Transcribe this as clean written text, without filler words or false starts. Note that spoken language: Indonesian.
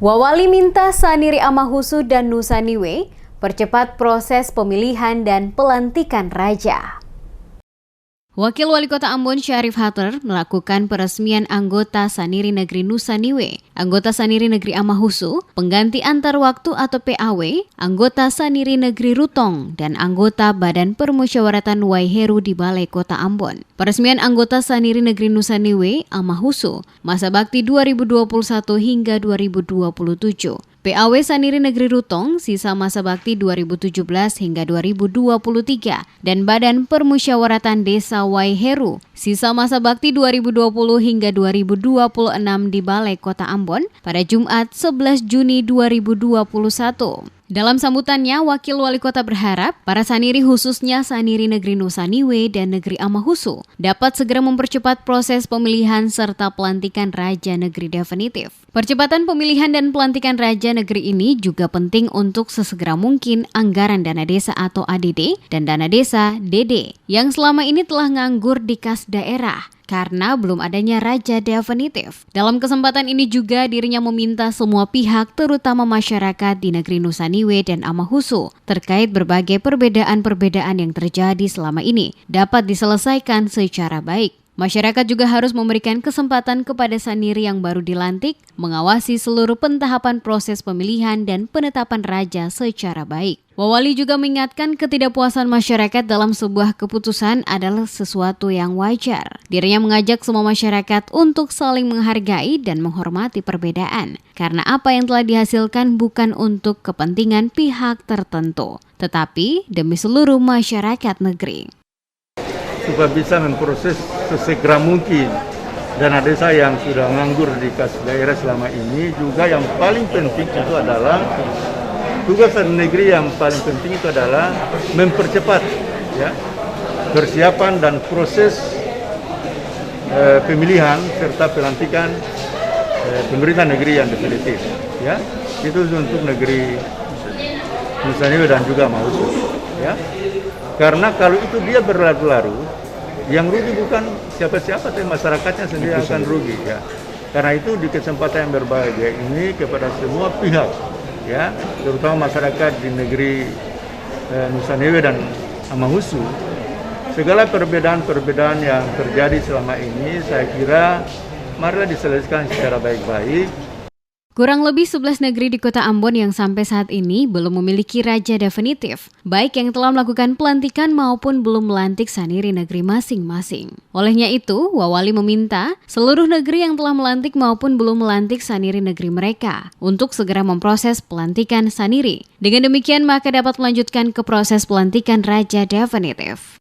Wawali minta Saniri Amahusu dan Nusa Niue percepat proses pemilihan dan pelantikan raja. Wakil Wali Kota Ambon Syarif Hatter melakukan peresmian anggota Saniri Negeri Nusa Niue, anggota Saniri Negeri Amahusu, pengganti antar waktu atau PAW, anggota Saniri Negeri Rutong, dan anggota Badan Permusyawaratan Waiheru di Balai Kota Ambon. Peresmian anggota Saniri Negeri Nusa Niue Amahusu masa bakti 2021 hingga 2027. PAW Saniri Negeri Rutong sisa masa bakti 2017 hingga 2023 dan Badan Permusyawaratan Desa Waiheru sisa masa bakti 2020 hingga 2026 di Balai Kota Ambon pada Jumat 11 Juni 2021. Dalam sambutannya, Wakil Wali Kota berharap para Saniri khususnya Saniri Negeri Nusa Niue dan Negeri Amahusu dapat segera mempercepat proses pemilihan serta pelantikan Raja Negeri definitif. Percepatan pemilihan dan pelantikan Raja Negeri ini juga penting untuk sesegera mungkin anggaran dana desa atau ADD dan dana desa DD yang selama ini telah nganggur di kas daerah karena belum adanya raja definitif. Dalam kesempatan ini juga dirinya meminta semua pihak terutama masyarakat di negeri Nusa Niue dan Amahusu terkait berbagai perbedaan-perbedaan yang terjadi selama ini dapat diselesaikan secara baik. Masyarakat juga harus memberikan kesempatan kepada Saniri yang baru dilantik mengawasi seluruh pentahapan proses pemilihan dan penetapan raja secara baik. Wawali juga mengingatkan ketidakpuasan masyarakat dalam sebuah keputusan adalah sesuatu yang wajar. Dirinya mengajak semua masyarakat untuk saling menghargai dan menghormati perbedaan, karena apa yang telah dihasilkan bukan untuk kepentingan pihak tertentu, tetapi demi seluruh masyarakat negeri. Supaya bisa memproses sesegera mungkin dana desa yang sudah nganggur di kas daerah selama ini. Juga yang paling penting itu adalah tugas negeri yang paling penting itu adalah mempercepat persiapan dan proses pemilihan serta pelantikan pemerintah negeri yang definitif. Itu untuk negeri Nusa Niue dan juga Amahusu. Karena kalau itu dia berlarut-larut, yang rugi bukan siapa-siapa, tapi masyarakatnya sendiri akan rugi. Karena itu di kesempatan yang berbahagia ini kepada semua pihak, terutama masyarakat di negeri Nusa Niue dan Amahusu, segala perbedaan-perbedaan yang terjadi selama ini, saya kira marilah diselesaikan secara baik-baik. Kurang lebih 11 negeri di Kota Ambon yang sampai saat ini belum memiliki raja definitif, baik yang telah melakukan pelantikan maupun belum melantik Saniri negeri masing-masing. Olehnya itu, Wawali meminta seluruh negeri yang telah melantik maupun belum melantik Saniri negeri mereka untuk segera memproses pelantikan Saniri. Dengan demikian maka dapat melanjutkan ke proses pelantikan raja definitif.